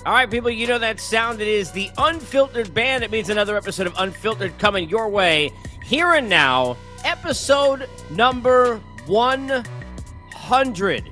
All right, people, you know that sound. It is the Unfiltered Band. It means another episode of Unfiltered coming your way here and now. Episode number 100.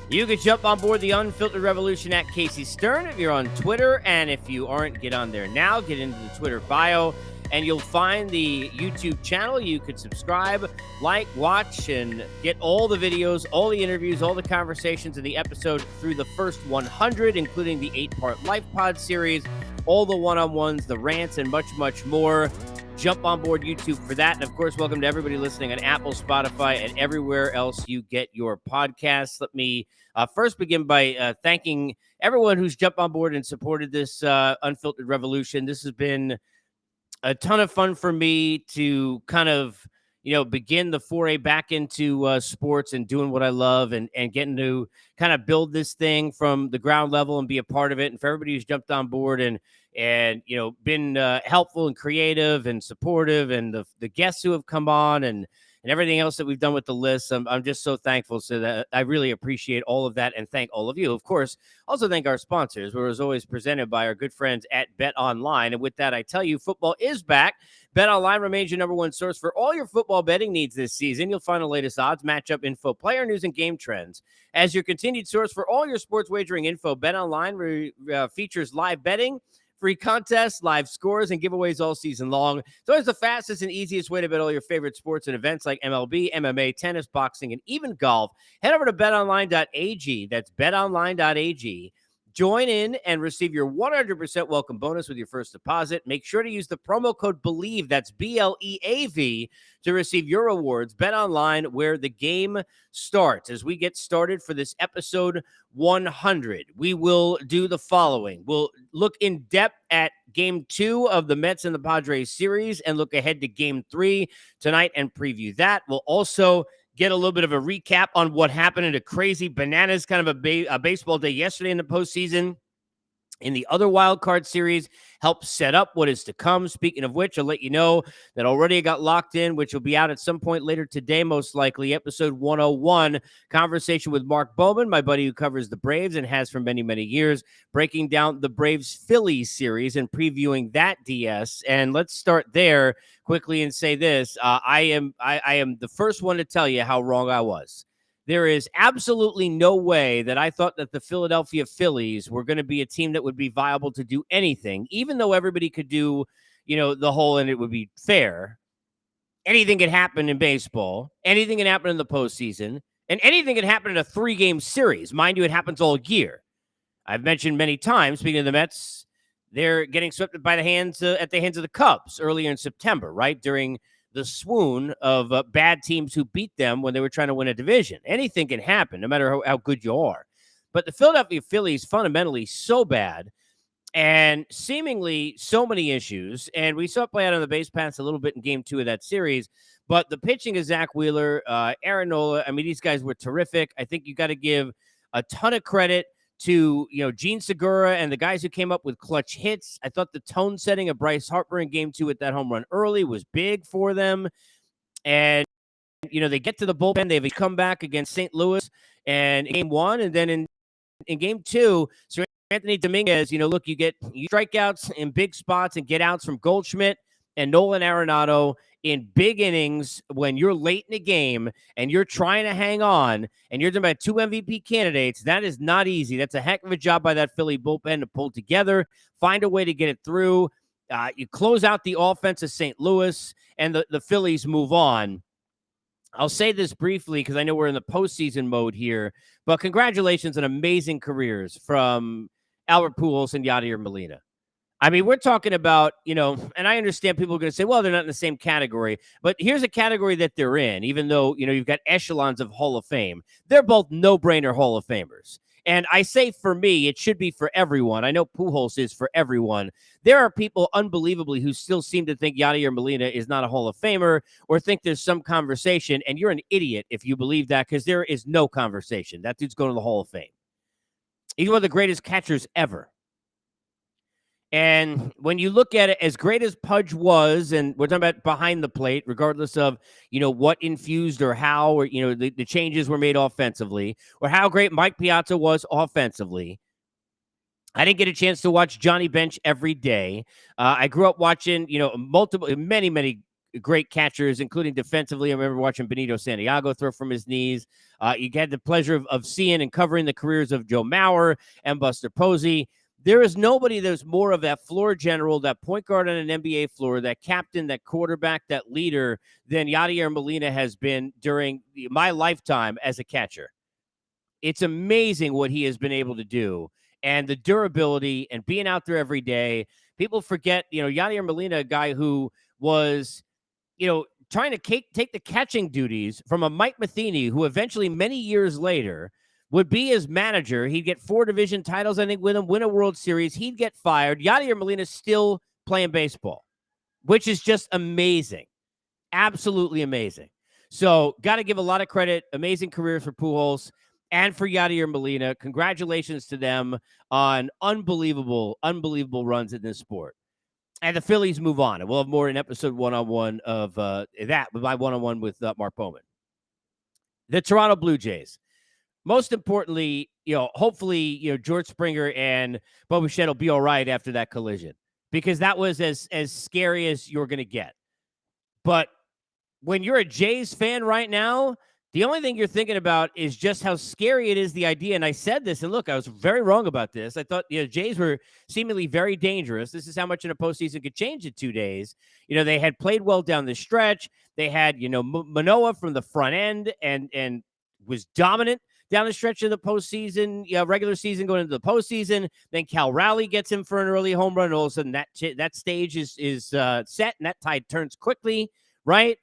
You can jump on board the Unfiltered Revolution at Casey Stern if you're on Twitter. And if you aren't, get on there now. Get into the Twitter bio, and you'll find the YouTube channel. You could subscribe, like, watch, and get all the videos, all the interviews, all the conversations in the episode through the first 100, including the 8-part Wildcard Series, all the one-on-ones, the rants, and much, much more. Jump on board YouTube for that. And, of course, welcome to everybody listening on Apple, Spotify, and everywhere else you get your podcasts. Let me first begin by thanking everyone who's jumped on board and supported this Unfiltered Revolution. This has been a ton of fun for me to kind of, begin the foray back into sports and doing what I love and getting to kind of build this thing from the ground level and be a part of it. And for everybody who's jumped on board and been helpful and creative and supportive, and the guests who have come on and everything else that we've done with the list. I'm just so thankful. So that I really appreciate all of that, and thank all of you. Of course, also thank our sponsors, who is always presented by our good friends at Bet Online. And with that, I tell you, football is back. Bet Online remains your number one source for all your football betting needs this season. You'll find the latest odds, matchup info, player news, and game trends. As your continued source for all your sports wagering info, Bet Online features live betting, free contests, live scores, and giveaways all season long. It's always the fastest and easiest way to bet all your favorite sports and events like MLB, MMA, tennis, boxing, and even golf. Head over to betonline.ag. That's betonline.ag. Join in and receive your 100% welcome bonus with your first deposit. Make sure to use the promo code BELIEVE, that's BLEAV, to receive your rewards. Bet Online, where the game starts. As we get started for this episode 100, we will do the following. We'll look in depth at Game 2 of the Mets and the Padres series and look ahead to Game 3 tonight and preview that. We'll also get a little bit of a recap on what happened in a crazy bananas kind of a baseball day yesterday in the postseason. In the other Wildcard Series, help set up what is to come. Speaking of which, I'll let you know that already I got locked in, which will be out at some point later today, most likely, episode 101, conversation with Mark Bowman, my buddy who covers the Braves and has for many, many years, breaking down the Braves-Phillies series and previewing that DS. And let's start there quickly and say this. I am the first one to tell you how wrong I was. There is absolutely no way that I thought that the Philadelphia Phillies were going to be a team that would be viable to do anything, even though everybody could do, the whole, and it would be fair. Anything can happen in baseball. Anything can happen in the postseason. And anything can happen in a 3-game series. Mind you, it happens all year. I've mentioned many times, speaking of the Mets, they're getting swept by the hands at the hands of the Cubs earlier in September, right? During the swoon of bad teams who beat them when they were trying to win a division. Anything can happen, no matter how good you are. But the Philadelphia Phillies, fundamentally so bad, and seemingly so many issues. And we saw it play out on the base paths a little bit in Game 2 of that series. But the pitching of Zach Wheeler, Aaron Nola, I mean, these guys were terrific. I think you got to give a ton of credit to, Gene Segura and the guys who came up with clutch hits. I thought the tone setting of Bryce Harper in Game 2 with that home run early was big for them. And, they get to the bullpen. They have a comeback against St. Louis and in Game 1. And then in Game 2, Sir Anthony Dominguez, look, you strikeouts in big spots and get outs from Goldschmidt and Nolan Arenado in big innings when you're late in the game and you're trying to hang on and you're talking about 2 MVP candidates. That is not easy. That's a heck of a job by that Philly bullpen to pull together, find a way to get it through. You close out the offense of St. Louis, and the Phillies move on. I'll say this briefly because I know we're in the postseason mode here, but congratulations on amazing careers from Albert Pujols and Yadier Molina. I mean, we're talking about, and I understand people are going to say, well, they're not in the same category, but here's a category that they're in, even though, you've got echelons of Hall of Fame. They're both no-brainer Hall of Famers. And I say for me, it should be for everyone. I know Pujols is for everyone. There are people unbelievably who still seem to think Yadier Molina is not a Hall of Famer or think there's some conversation, and you're an idiot if you believe that, because there is no conversation. That dude's going to the Hall of Fame. He's one of the greatest catchers ever. And when you look at it, as great as Pudge was, and we're talking about behind the plate, regardless of, what infused or how, or, the changes were made offensively, or how great Mike Piazza was offensively, I didn't get a chance to watch Johnny Bench every day. I grew up watching, many great catchers, including defensively. I remember watching Benito Santiago throw from his knees. You had the pleasure of seeing and covering the careers of Joe Mauer and Buster Posey. There is nobody that's more of that floor general, that point guard on an NBA floor, that captain, that quarterback, that leader than Yadier Molina has been during my lifetime as a catcher. It's amazing what he has been able to do and the durability and being out there every day. People forget, Yadier Molina, a guy who was, trying to take the catching duties from a Mike Matheny, who eventually, many years later, would be his manager. He'd get 4 division titles, I think, with him, win a World Series. He'd get fired. Yadier Molina's still playing baseball, which is just amazing. Absolutely amazing. So, got to give a lot of credit. Amazing careers for Pujols and for Yadier Molina. Congratulations to them on unbelievable runs in this sport. And the Phillies move on. And we'll have more in episode 1-on-1 of that with my 1-on-1 with Mark Bowman. The Toronto Blue Jays. Most importantly, hopefully, George Springer and Bo Bichette will be all right after that collision, because that was as scary as you're going to get. But when you're a Jays fan right now, the only thing you're thinking about is just how scary it is, the idea. And I said this, and look, I was very wrong about this. I thought Jays were seemingly very dangerous. This is how much in a postseason could change in 2 days. They had played well down the stretch. They had, Manoah from the front end and was dominant down the stretch of the postseason, regular season going into the postseason. Then Cal Raleigh gets him for an early home run. And all of a sudden, that stage is set, and that tide turns quickly, right?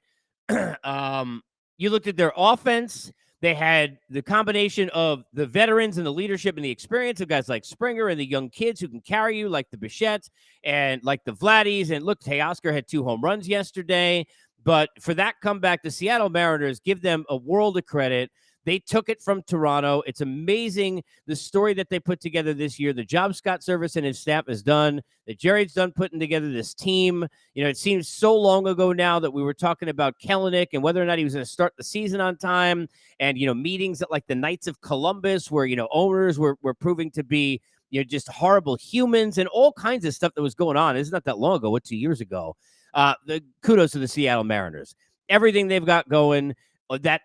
You looked at their offense. They had the combination of the veterans and the leadership and the experience of guys like Springer and the young kids who can carry you, like the Bichettes and like the Vladdies. And look, Teoscar had 2 home runs yesterday. But for that comeback, the Seattle Mariners, give them a world of credit. They took it from Toronto. It's amazing the story that they put together this year, the job Scott Service and his staff has done, that Jerry's done putting together this team. It seems so long ago now that we were talking about Kelenic and whether or not he was going to start the season on time, and, meetings at like the Knights of Columbus where, owners were proving to be, just horrible humans and all kinds of stuff that was going on. It's not that long ago, 2 years ago. The kudos to the Seattle Mariners. Everything they've got going, that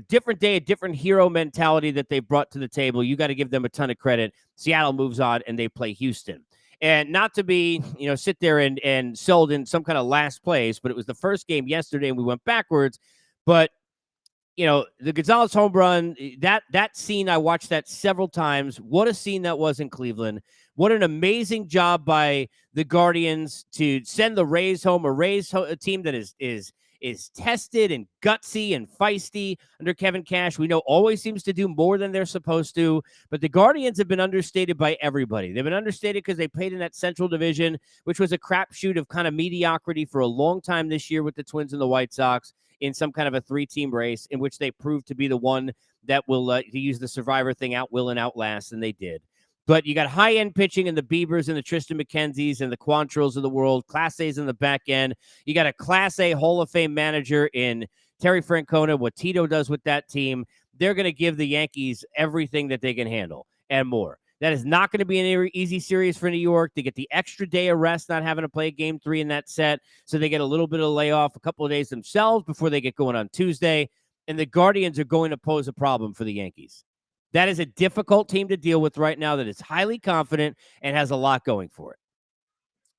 different day, a different hero mentality that they brought to the table. You got to give them a ton of credit. Seattle moves on and they play Houston. And not to be, sit there and sold in some kind of last place, but it was the first game yesterday and we went backwards. But, the Gonzalez home run, that scene, I watched that several times. What a scene that was in Cleveland. What an amazing job by the Guardians to send the Rays home, a team that is tested and gutsy and feisty under Kevin Cash. We know always seems to do more than they're supposed to, but the Guardians have been understated by everybody. They've been understated because they played in that Central Division, which was a crapshoot of kind of mediocrity for a long time this year with the Twins and the White Sox in some kind of a 3-team race in which they proved to be the one that will, to use the Survivor thing, outwill and outlast, and they did. But you got high-end pitching in the Biebers and the Tristan McKenzies and the Quantrells of the world, Class A's in the back end. You got a Class A Hall of Fame manager in Terry Francona. What Tito does with that team, they're going to give the Yankees everything that they can handle and more. That is not going to be an easy series for New York. They get the extra day of rest, not having to play Game 3 in that set, so they get a little bit of layoff, a couple of days themselves before they get going on Tuesday, and the Guardians are going to pose a problem for the Yankees. That is a difficult team to deal with right now that is highly confident and has a lot going for it.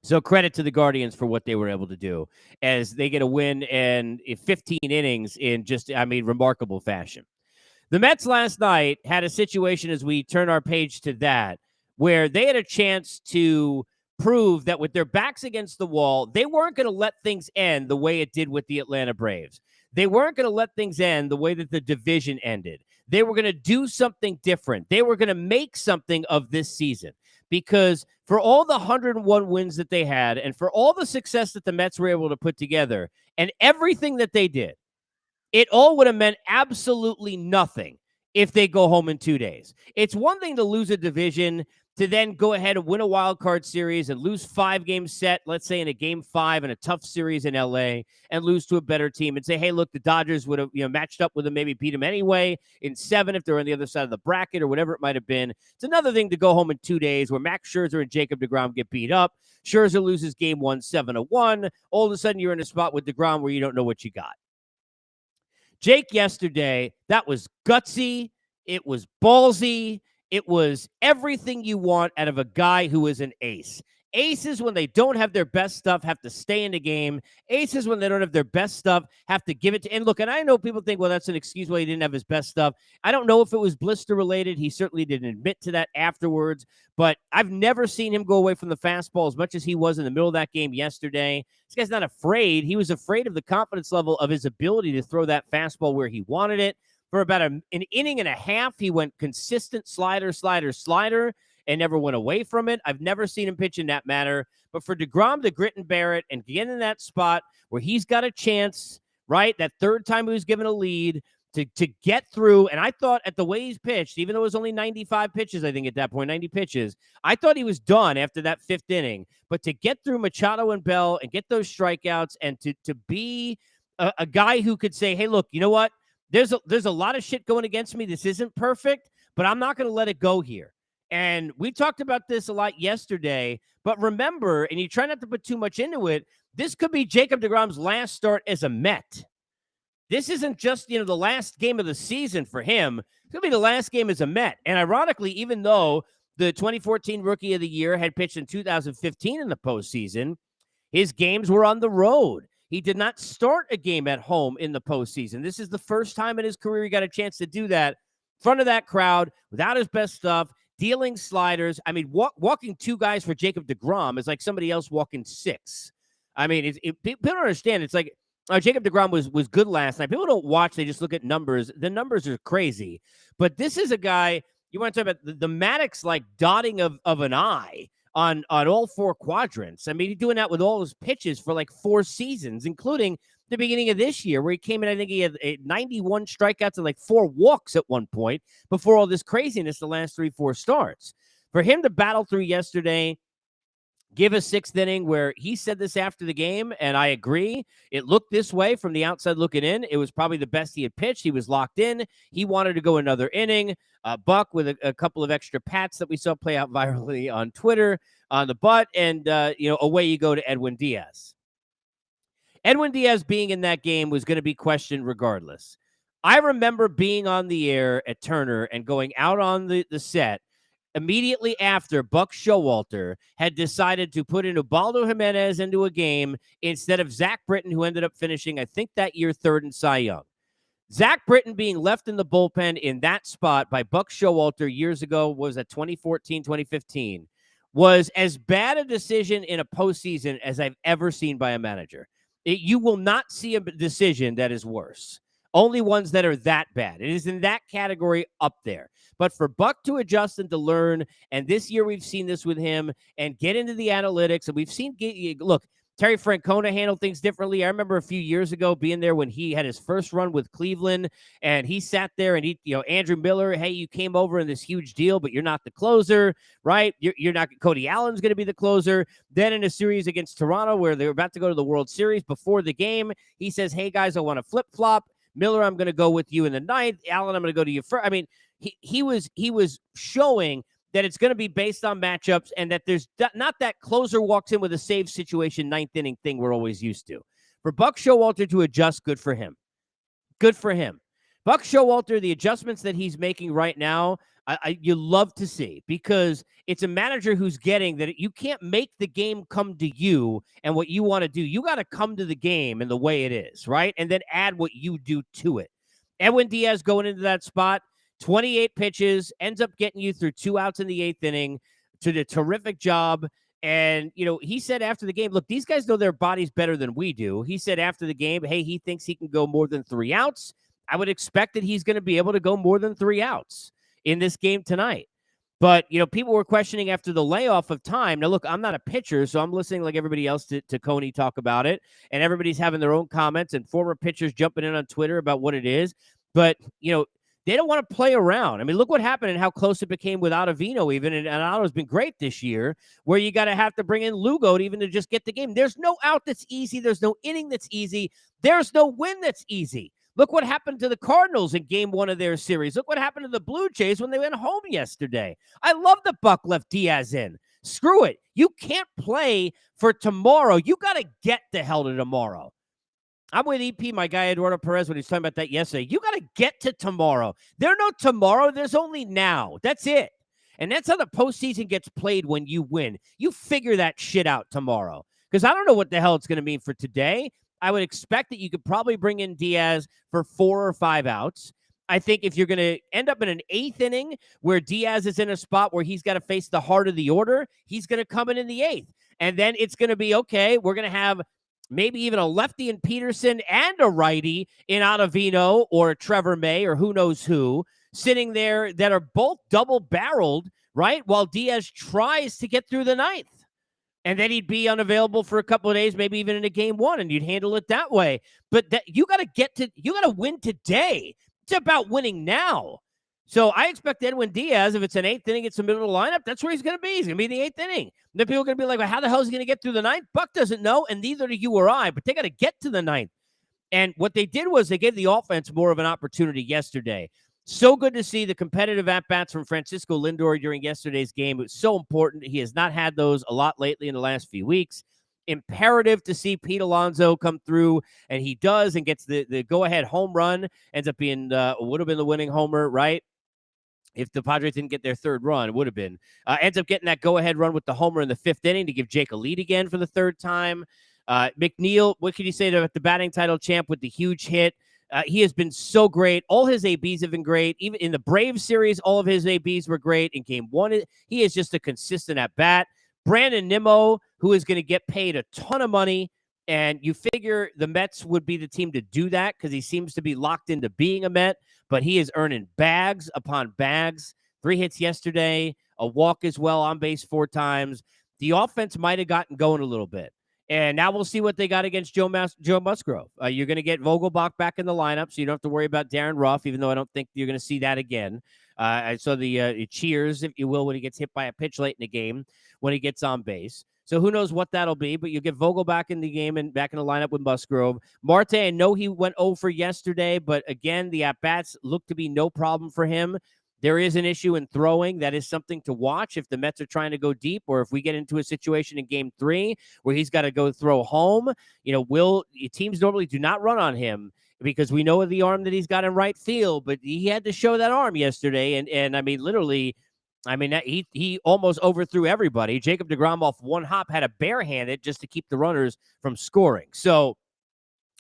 So credit to the Guardians for what they were able to do as they get a win in 15 innings in just, remarkable fashion. The Mets last night had a situation, as we turn our page to that, where they had a chance to prove that with their backs against the wall, they weren't going to let things end the way it did with the Atlanta Braves. They weren't going to let things end the way that the division ended. They were going to do something different. They were going to make something of this season, because for all the 101 wins that they had and for all the success that the Mets were able to put together and everything that they did, it all would have meant absolutely nothing if they go home in 2 days. It's one thing to lose a division, to then go ahead and win a wild card series and lose 5 game set, let's say in a game 5 in a tough series in LA, and lose to a better team and say, hey, look, the Dodgers would have matched up with them, maybe beat them anyway in 7 if they're on the other side of the bracket or whatever it might have been. It's another thing to go home in 2 days where Max Scherzer and Jacob deGrom get beat up. Scherzer loses game 1 7-1. All of a sudden, you're in a spot with deGrom where you don't know what you got. Jake yesterday, that was gutsy. It was ballsy. It was everything you want out of a guy who is an ace. Aces, when they don't have their best stuff, have to stay in the game. Aces, when they don't have their best stuff, have to give it to. And look, and I know people think, well, that's an excuse why he didn't have his best stuff. I don't know if it was blister related. He certainly didn't admit to that afterwards. But I've never seen him go away from the fastball as much as he was in the middle of that game yesterday. This guy's not afraid. He was afraid of the confidence level of his ability to throw that fastball where he wanted it. For about an inning and a half, he went consistent slider, and never went away from it. I've never seen him pitch in that manner. But for deGrom to grit and bear it and get in that spot where he's got a chance, right, that third time he was given a lead, to get through. And I thought at the way he's pitched, even though it was only 95 pitches, I think at that point, 90 pitches, I thought he was done after that 5th inning. But to get through Machado and Bell and get those strikeouts and to be a guy who could say, hey, look, you know what? There's a lot of shit going against me. This isn't perfect, but I'm not going to let it go here. And we talked about this a lot yesterday, but remember, and you try not to put too much into it, this could be Jacob deGrom's last start as a Met. This isn't just, the last game of the season for him. It's going to be the last game as a Met. And ironically, even though the 2014 Rookie of the Year had pitched in 2015 in the postseason, his games were on the road. He did not start a game at home in the postseason. This is the first time in his career he got a chance to do that in front of that crowd without his best stuff, dealing sliders. I mean, walking 2 guys for Jacob deGrom is like somebody else walking 6. I mean, people don't understand. It's like Jacob deGrom was good last night. People don't watch. They just look at numbers. The numbers are crazy. But this is a guy, you want to talk about the Maddox like dotting of an eye on all 4 quadrants. I mean, he's doing that with all his pitches for like 4 seasons, including the beginning of this year where he came in, I think he had 91 strikeouts and like 4 walks at one point before all this craziness the last 3-4 starts. For him to battle through yesterday, give a 6th inning where he said this after the game, and I agree. It looked this way from the outside looking in. It was probably the best he had pitched. He was locked in. He wanted to go another inning. Buck with a couple of extra pats that we saw play out virally on Twitter on the butt, and away you go to Edwin Diaz. Edwin Diaz being in that game was going to be questioned regardless. I remember being on the air at Turner and going out on the set immediately after Buck Showalter had decided to put in Ubaldo Jimenez into a game instead of Zach Britton, who ended up finishing, I think, that year 3rd in Cy Young. Zach Britton being left in the bullpen in that spot by Buck Showalter years ago, was at 2014, 2015, was as bad a decision in a postseason as I've ever seen by a manager. You will not see a decision that is worse. Only ones that are that bad. It is in that category up there. But for Buck to adjust and to learn, and this year we've seen this with him, and get into the analytics, and we've seen, look, Terry Francona handled things differently. I remember a few years ago being there when he had his first run with Cleveland, and he sat there and Andrew Miller, hey, you came over in this huge deal, but you're not the closer, right? You're not. Cody Allen's going to be the closer. Then in a series against Toronto where they were about to go to the World Series before the game, he says, hey, guys, I want to flip-flop. Miller, I'm going to go with you in the 9th. Allen, I'm going to go to you first. I mean, he was showing that it's going to be based on matchups and that there's not that closer walks in with a save situation 9th inning thing we're always used to. For Buck Showalter to adjust, good for him. Good for him. Buck Showalter, the adjustments that he's making right now, you love to see, because it's a manager who's getting that you can't make the game come to you and what you want to do. You got to come to the game in the way it is, right? And then add what you do to it. Edwin Diaz going into that spot, 28 pitches, ends up getting you through 2 outs in the 8th inning, did a terrific job. And, he said after the game, look, these guys know their bodies better than we do. He said after the game, hey, he thinks he can go more than 3 outs. I would expect that he's going to be able to go more than 3 outs in this game tonight. But, people were questioning after the layoff of time. Now, look, I'm not a pitcher, so I'm listening like everybody else to Coney talk about it. And everybody's having their own comments and former pitchers jumping in on Twitter about what it is. But, They don't want to play around. I mean, look what happened and how close it became with Ottavino even, and Otto's been great this year, where you got to have to bring in Lugo to even to just get the game. There's no out that's easy. There's no inning that's easy. There's no win that's easy. Look what happened to the Cardinals in game 1 of their series. Look what happened to the Blue Jays when they went home yesterday. I love that Buck left Diaz in. Screw it. You can't play for tomorrow. You got to get the hell to tomorrow. I'm with EP, my guy Eduardo Perez, when he was talking about that yesterday. You got to get to tomorrow. There's no tomorrow. There's only now. That's it. And that's how the postseason gets played when you win. You figure that shit out tomorrow. Because I don't know what the hell it's going to mean for today. I would expect that you could probably bring in Diaz for 4 or 5 outs. I think if you're going to end up in an 8th inning where Diaz is in a spot where he's got to face the heart of the order, he's going to come in the 8th. And then it's going to be, okay, we're going to have maybe even a lefty in Peterson and a righty in Ottavino or Trevor May or who knows who sitting there that are both double-barreled, right, while Diaz tries to get through the 9th. And then he'd be unavailable for a couple of days, maybe even in a game 1, and you'd handle it that way. But you got to win today. It's about winning now. So I expect Edwin Diaz, if it's an 8th inning, it's the middle of the lineup, that's where he's going to be. He's going to be in the 8th inning. And then people are going to be like, well, how the hell is he going to get through the 9th? Buck doesn't know, and neither do you or I, but they got to get to the 9th. And what they did was they gave the offense more of an opportunity yesterday. So good to see the competitive at-bats from Francisco Lindor during yesterday's game. It was so important. He has not had those a lot lately in the last few weeks. Imperative to see Pete Alonso come through, and he does and gets the go-ahead home run. Ends up being, would have been the winning homer, right? If the Padres didn't get their 3rd run, it would have been. Ends up getting that go-ahead run with the homer in the 5th inning to give Jake a lead again for the 3rd time. McNeil, what can you say to the batting title champ with the huge hit? He has been so great. All his ABs have been great. Even in the Braves series, all of his ABs were great. In game 1, he is just a consistent at-bat. Brandon Nimmo, who is going to get paid a ton of money, and you figure the Mets would be the team to do that because he seems to be locked into being a Met, but he is earning bags upon bags. 3 hits yesterday, a walk as well, on base 4 times. The offense might have gotten going a little bit. And now we'll see what they got against Joe Musgrove. You're going to get Vogelbach back in the lineup, so you don't have to worry about Darren Ruff, even though I don't think you're going to see that again. I saw the cheers, if you will, when he gets hit by a pitch late in the game when he gets on base. So who knows what that'll be, but you'll get Vogelbach in the game and back in the lineup with Musgrove. Marte, I know he went 0 for yesterday, but again, the at-bats look to be no problem for him. There is an issue in throwing. That is something to watch if the Mets are trying to go deep, or if we get into a situation in game 3 where he's got to go throw home. Teams normally do not run on him because we know the arm that he's got in right field, but he had to show that arm yesterday. And I mean, literally, he almost overthrew everybody. Jacob deGrom off 1 hop had a barehanded just to keep the runners from scoring. So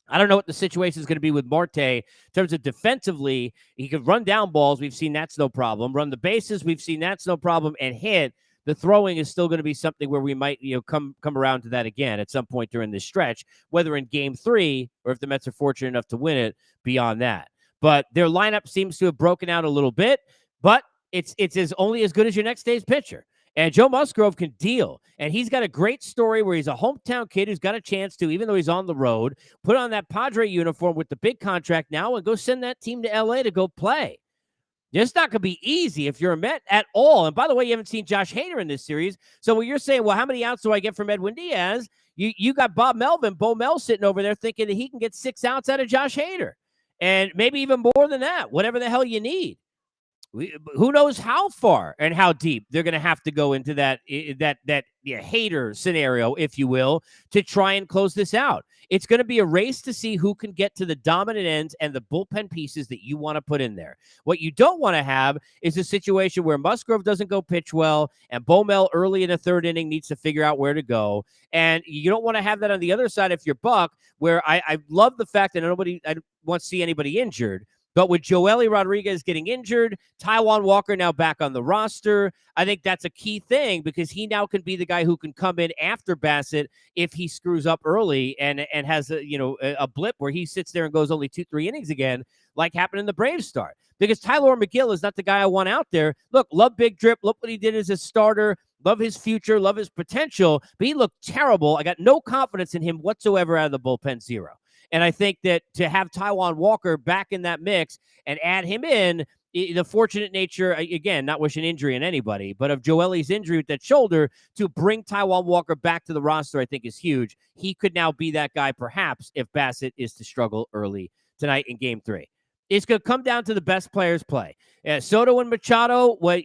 I don't know what the situation is going to be with Marte in terms of defensively. He could run down balls. We've seen that's no problem. Run the bases. We've seen that's no problem. And hit. The throwing is still going to be something where we might, come around to that again at some point during this stretch, whether in game 3 or if the Mets are fortunate enough to win it beyond that. But their lineup seems to have broken out a little bit, but it's only as good as your next day's pitcher. And Joe Musgrove can deal. And he's got a great story where he's a hometown kid who's got a chance to, even though he's on the road, put on that Padre uniform with the big contract now and go send that team to L.A. to go play. It's not going to be easy if you're a Met at all. And by the way, you haven't seen Josh Hader in this series. So when you're saying, well, how many outs do I get from Edwin Diaz? You got Bo Mel sitting over there thinking that he can get 6 outs out of Josh Hader. And maybe even more than that, whatever the hell you need. Who knows how far and how deep they're going to have to go into that Hader scenario, if you will, to try and close this out. It's going to be a race to see who can get to the dominant ends and the bullpen pieces that you want to put in there. What you don't want to have is a situation where Musgrove doesn't go pitch well and Bomel early in the 3rd inning needs to figure out where to go. And you don't want to have that on the other side if you're Buck, where I love the fact that I don't want to see anybody injured. But with Joely Rodriguez getting injured, Taijuan Walker now back on the roster, I think that's a key thing because he now can be the guy who can come in after Bassett if he screws up early and has a blip where he sits there and goes only 2-3 innings again, like happened in the Braves start. Because Tyler McGill is not the guy I want out there. Look, love Big Drip. Look what he did as a starter. Love his future. Love his potential. But he looked terrible. I got no confidence in him whatsoever out of the bullpen, 0. And I think that to have Taijuan Walker back in that mix and add him in, the fortunate nature, again, not wishing injury on anybody, but of Joelly's injury with that shoulder, to bring Taijuan Walker back to the roster, I think is huge. He could now be that guy, perhaps, if Bassett is to struggle early tonight in Game 3. It's going to come down to the best players play. Soto and Machado, what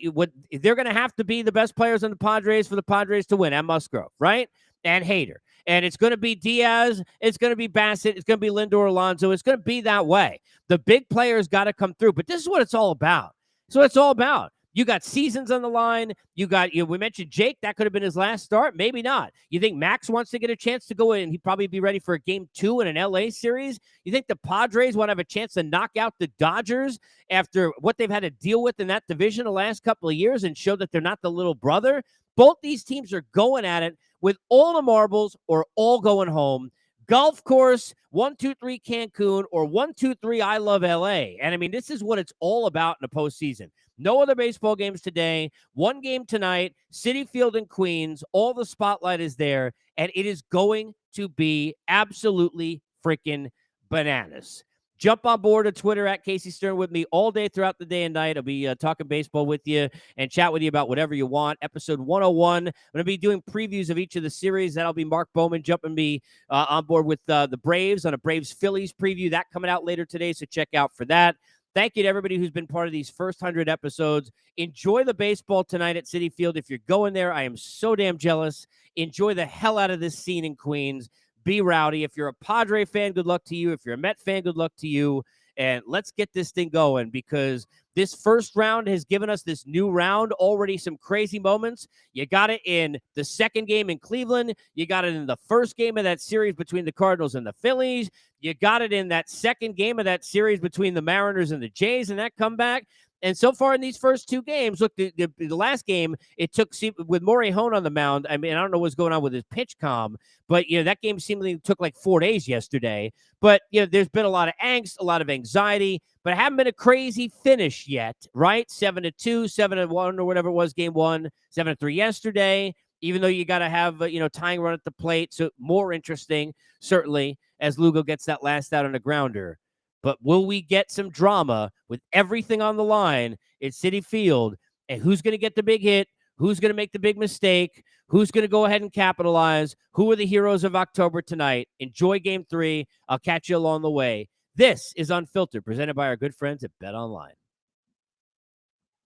they're going to have to be the best players on the Padres for the Padres to win, and Musgrove, right? And Hader. And it's going to be Diaz. It's going to be Bassett. It's going to be Lindor, Alonso. It's going to be that way. The big players got to come through. But this is what it's all about. So it's all about. You got seasons on the line. You got, we mentioned Jake. That could have been his last start. Maybe not. You think Max wants to get a chance to go in? He'd probably be ready for a Game 2 in an LA series. You think the Padres want to have a chance to knock out the Dodgers after what they've had to deal with in that division the last couple of years and show that they're not the little brother? Both these teams are going at it with all the marbles or all going home. Golf course, 1-2-3 Cancun, or 1-2-3 I love LA. And I mean, this is what it's all about in the postseason. No other baseball games today. One game tonight, Citi Field in Queens. All the spotlight is there, and it is going to be absolutely freaking bananas. Jump on board to Twitter at Casey Stern with me all day throughout the day and night. I'll be talking baseball with you and chat with you about whatever you want. Episode 101. I'm going to be doing previews of each of the series. That'll be Mark Bowman jumping me on board with the Braves on a Braves-Phillies preview. That coming out later today, so check out for that. Thank you to everybody who's been part of these first 100 episodes. Enjoy the baseball tonight at Citi Field. If you're going there, I am so damn jealous. Enjoy the hell out of this scene in Queens. Be rowdy. If you're a Padre fan, good luck to you. If you're a Met fan, good luck to you. And let's get this thing going, because this first round has given us this new round already some crazy moments. You got it in the second game in Cleveland. You got it in the first game of that series between the Cardinals and the Phillies. You got it in that second game of that series between the Mariners and the Jays and that comeback. And so far in these first two games, look, the last game, it took, with Morihone on the mound, I mean, I don't know what's going on with his pitch comm, but, that game seemingly took like 4 days yesterday. But, there's been a lot of angst, a lot of anxiety, but it hasn't been a crazy finish yet, right? 7-2, 7-1, or whatever it was, game 1, 7-3 yesterday, even though you got to have, tying run at the plate. So more interesting, certainly, as Lugo gets that last out on a grounder. But will we get some drama with everything on the line at Citi Field? And who's going to get the big hit? Who's going to make the big mistake? Who's going to go ahead and capitalize? Who are the heroes of October tonight? Enjoy Game 3. I'll catch you along the way. This is Unfiltered, presented by our good friends at BetOnline.